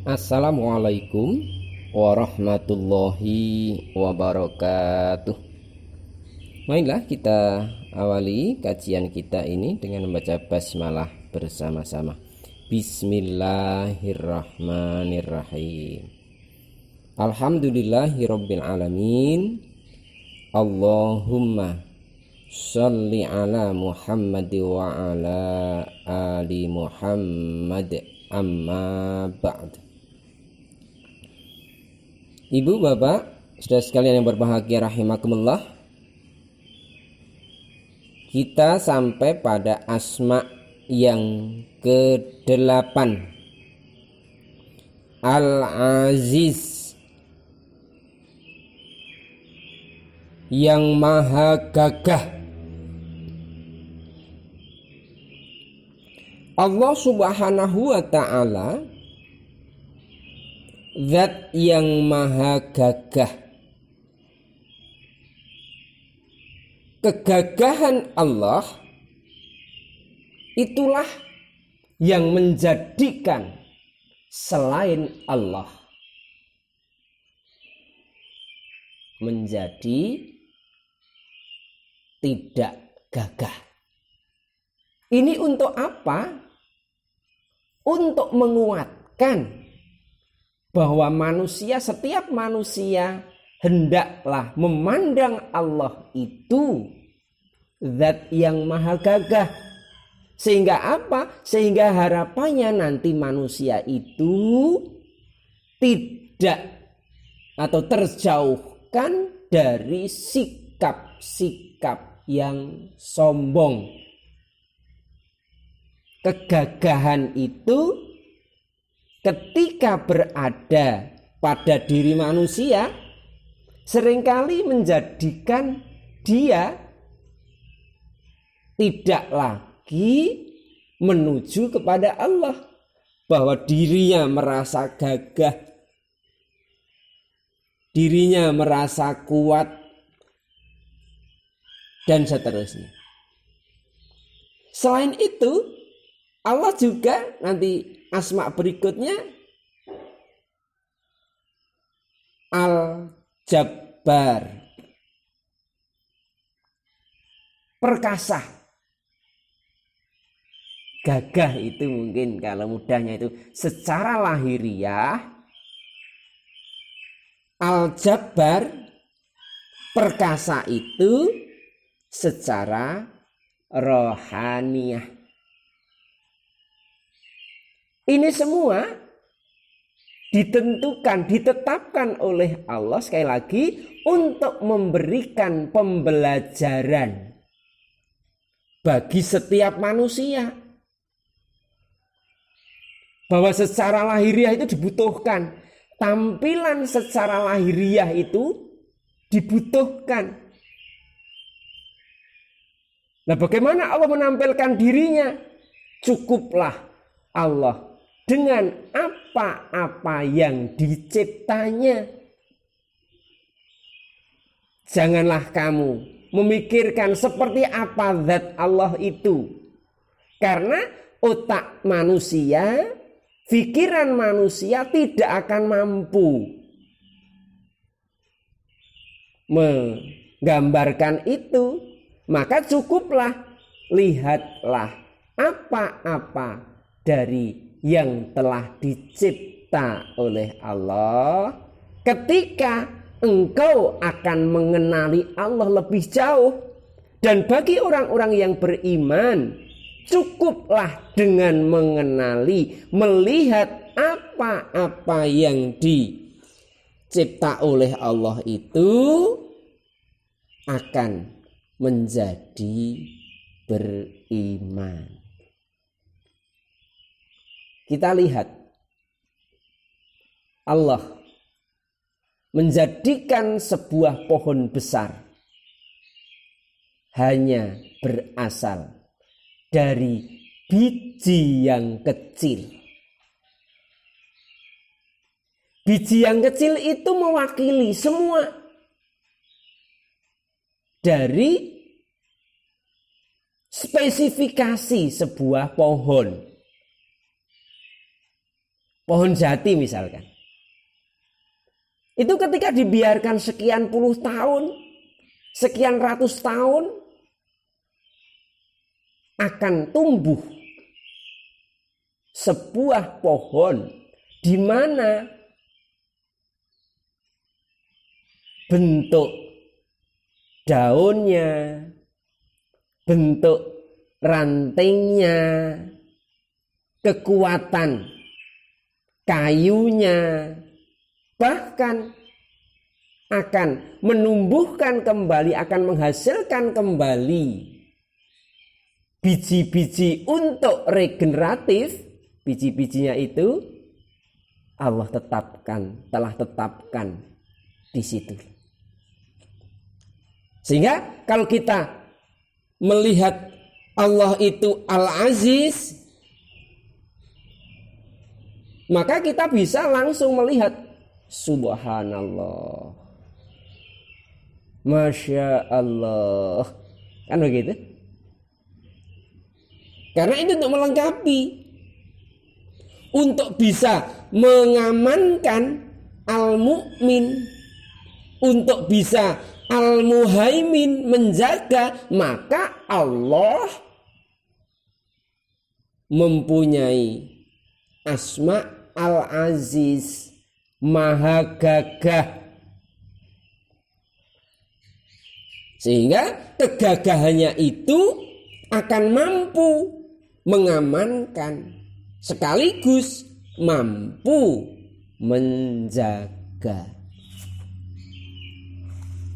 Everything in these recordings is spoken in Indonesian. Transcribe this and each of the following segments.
Assalamualaikum warahmatullahi wabarakatuh. Marilah kita awali kajian kita ini dengan membaca basmalah bersama-sama. Bismillahirrahmanirrahim. Alhamdulillahirabbil alamin. Allahumma sholli ala Muhammad wa ala ali Muhammad, amma ba'd. Ibu, bapak, saudara sekalian yang berbahagia rahimakumullah, kita sampai pada asma yang ke-8, Al-Aziz, yang maha gagah. Allah subhanahu wa ta'ala Zat yang maha gagah. Kegagahan Allah itulah yang menjadikan selain Allah menjadi tidak gagah. Ini untuk apa? Untuk menguatkan bahwa setiap manusia hendaklah memandang Allah itu zat yang maha gagah. Sehingga apa? Sehingga harapannya nanti manusia itu tidak atau terjauhkan dari sikap-sikap yang sombong. Kegagahan itu ketika berada pada diri manusia seringkali menjadikan dia tidak lagi menuju kepada Allah, bahwa dirinya merasa gagah, dirinya merasa kuat, dan seterusnya. Selain itu, Allah juga nanti asma berikutnya Al-Jabbar, perkasa. Gagah itu mungkin kalau mudahnya itu secara lahiriah, Al-Jabbar, perkasa itu secara rohaniah. Ini semua ditetapkan oleh Allah sekali lagi untuk memberikan pembelajaran bagi setiap manusia. Bahwa secara lahiriah itu dibutuhkan. Tampilan secara lahiriah itu dibutuhkan. Nah, bagaimana Allah menampilkan dirinya? Cukuplah Allah dengan apa-apa yang diciptanya. Janganlah kamu memikirkan seperti apa zat Allah itu. Karena otak manusia, pikiran manusia tidak akan mampu menggambarkan itu. Maka cukuplah lihatlah apa-apa dari yang telah dicipta oleh Allah. Ketika engkau akan mengenali Allah lebih jauh. Dan bagi orang-orang yang beriman, cukuplah dengan mengenali, melihat apa-apa yang dicipta oleh Allah itu akan menjadi beriman. Kita lihat Allah menjadikan sebuah pohon besar hanya berasal dari biji yang kecil. Biji yang kecil itu mewakili semua dari spesifikasi sebuah pohon. pohon jati misalkan. Itu ketika dibiarkan sekian puluh tahun, sekian ratus tahun, akan tumbuh sebuah pohon di mana bentuk daunnya, bentuk rantingnya, kekuatan kayunya, bahkan akan menumbuhkan kembali, akan menghasilkan kembali biji-biji untuk regeneratif. Biji-bijinya itu Allah telah tetapkan di situ. Sehingga kalau kita melihat Allah itu Al-Aziz, maka kita bisa langsung melihat Subhanallah, Masya Allah, kan begitu? Karena itu untuk melengkapi, untuk bisa mengamankan Al-Mu'min, untuk bisa Al-Muhaimin menjaga, maka Allah mempunyai asma Al-Aziz, Maha Gagah. Sehingga kegagahannya itu akan mampu mengamankan sekaligus mampu menjaga.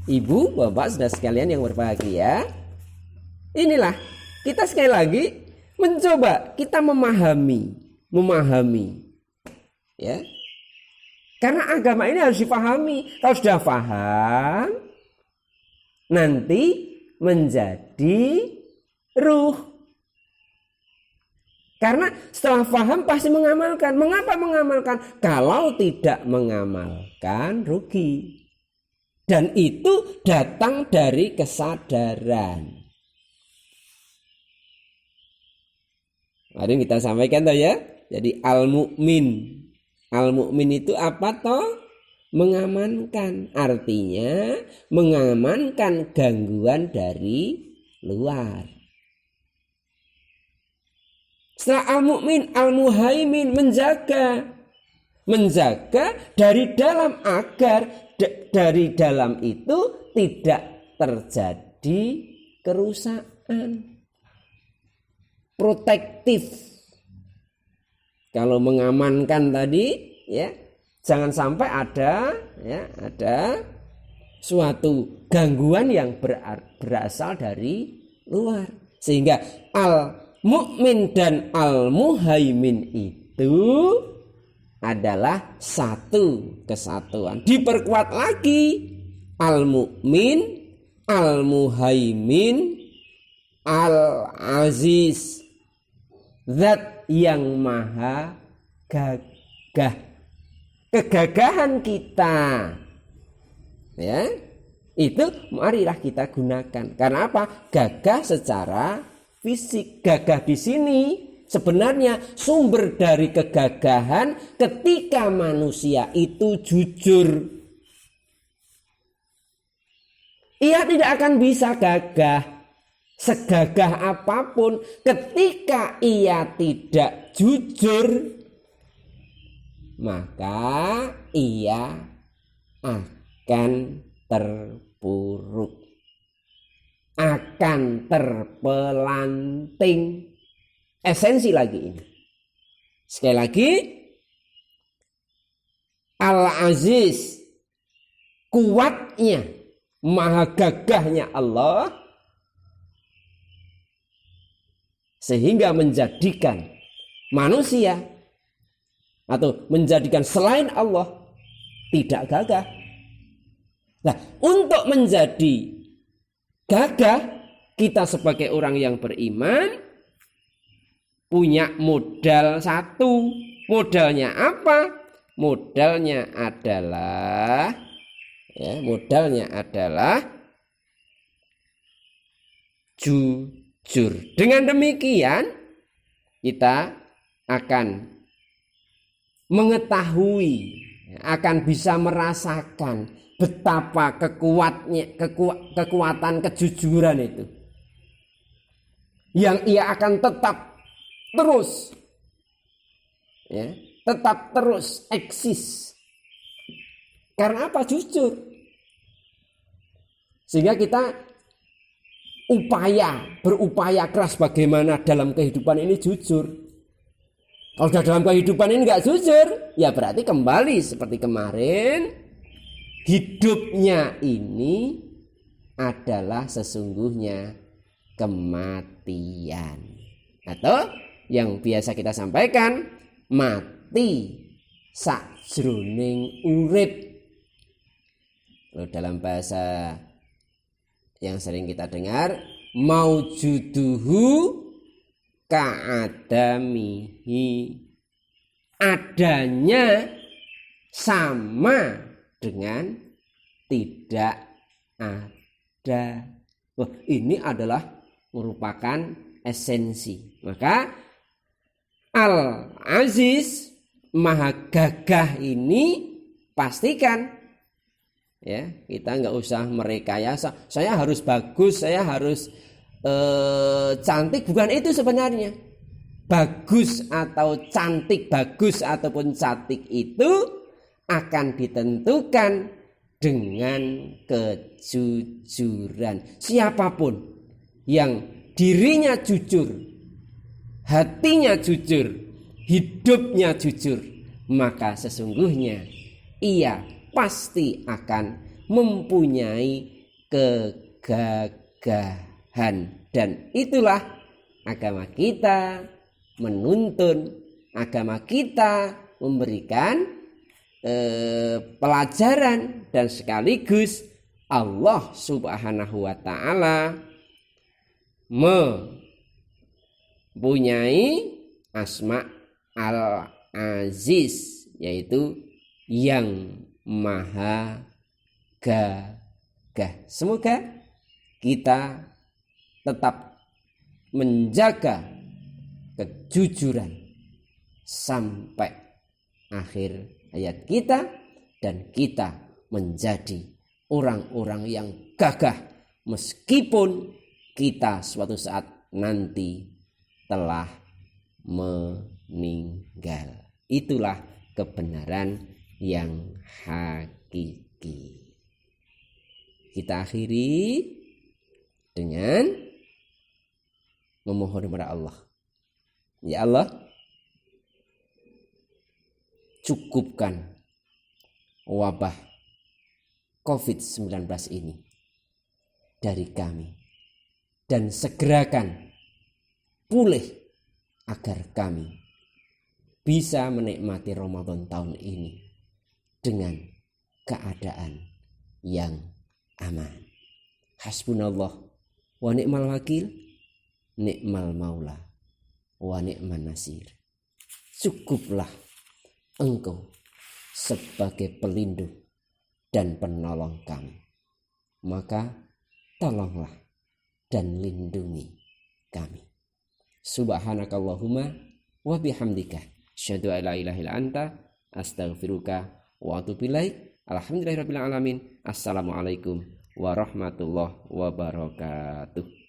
Ibu, bapak, saudara sekalian yang berbahagia, inilah kita sekali lagi mencoba kita memahami, ya. Karena agama ini harus dipahami. Kalau sudah paham, nanti menjadi ruh. Karena setelah paham pasti mengamalkan. Mengapa mengamalkan? Kalau tidak mengamalkan rugi. Dan itu datang dari kesadaran. Mari kita sampaikan toh ya. Jadi Al-Mu'min. Al-Mu'min itu apa toh? Mengamankan. Artinya mengamankan gangguan dari luar. Setelah Al-Mu'min, Al-Muhaimin menjaga dari dalam agar dari dalam itu tidak terjadi kerusakan. Protektif. Kalau mengamankan tadi, ya, jangan sampai ada suatu gangguan yang berasal dari luar. Sehingga Al-Mu'min dan Al-Muhaimin itu adalah satu kesatuan. Diperkuat lagi Al-Mu'min, Al-Muhaimin, Al-Aziz, Zat yang maha gagah. Kegagahan kita, ya, itu marilah kita gunakan. Karena apa? Gagah secara fisik. Gagah di sini sebenarnya sumber dari kegagahan ketika manusia itu jujur. Ia tidak akan bisa gagah segagah apapun ketika ia tidak jujur, maka ia akan terpuruk, akan terpelanting. Esensi lagi ini. Sekali lagi, Al-Aziz, kuatnya, maha gagahnya Allah, sehingga menjadikan manusia atau menjadikan selain Allah tidak gagah. Nah, untuk menjadi gagah, kita sebagai orang yang beriman punya modal satu. Modalnya apa? Modalnya adalah jujur. Dengan demikian kita akan mengetahui, akan bisa merasakan betapa kekuatan kejujuran itu, yang ia akan tetap terus, ya, tetap terus eksis. Karena apa? Jujur. Sehingga kita berupaya keras bagaimana dalam kehidupan ini jujur. Kalau sudah dalam kehidupan ini nggak jujur, ya berarti kembali seperti kemarin, hidupnya ini adalah sesungguhnya kematian. Atau yang biasa kita sampaikan, mati sajroning urip. Dalam bahasa yang sering kita dengar, maujuduhu ka'adamihi, adanya sama dengan tidak ada. Wah, ini adalah merupakan esensi. Maka Al-Aziz, Maha Gagah ini pastikan, ya, kita nggak usah merekayasa. Saya harus bagus, saya harus cantik. Bukan itu sebenarnya. Bagus atau cantik, bagus ataupun cantik itu akan ditentukan dengan kejujuran. Siapapun yang dirinya jujur, hatinya jujur, hidupnya jujur, maka sesungguhnya ia pasti akan mempunyai kegagahan. Dan itulah agama kita menuntun, agama kita memberikan pelajaran, dan sekaligus Allah Subhanahu wa Ta'ala mempunyai asma Al-Aziz, yaitu yang Maha Gagah. Semoga kita tetap menjaga kejujuran sampai akhir hayat kita, dan kita menjadi orang-orang yang gagah meskipun kita suatu saat nanti telah meninggal. Itulah kebenaran yang hakiki. Kita akhiri dengan memohon kepada Allah. Ya Allah, cukupkan wabah COVID-19 ini dari kami, dan segerakan pulih agar kami bisa menikmati Ramadan tahun ini dengan keadaan yang aman. Hasbunallah wa ni'mal wakil, ni'mal maula wa ni'man nasir. Cukuplah Engkau sebagai pelindung dan penolong kami, maka tolonglah dan lindungi kami. Subhanakallahumma wa bihamdika, asyhadu an la ilaha illa anta, astaghfiruka wa atubu ilaik. Alhamdulillahirabbil alamin. Assalamualaikum warahmatullahi wabarakatuh.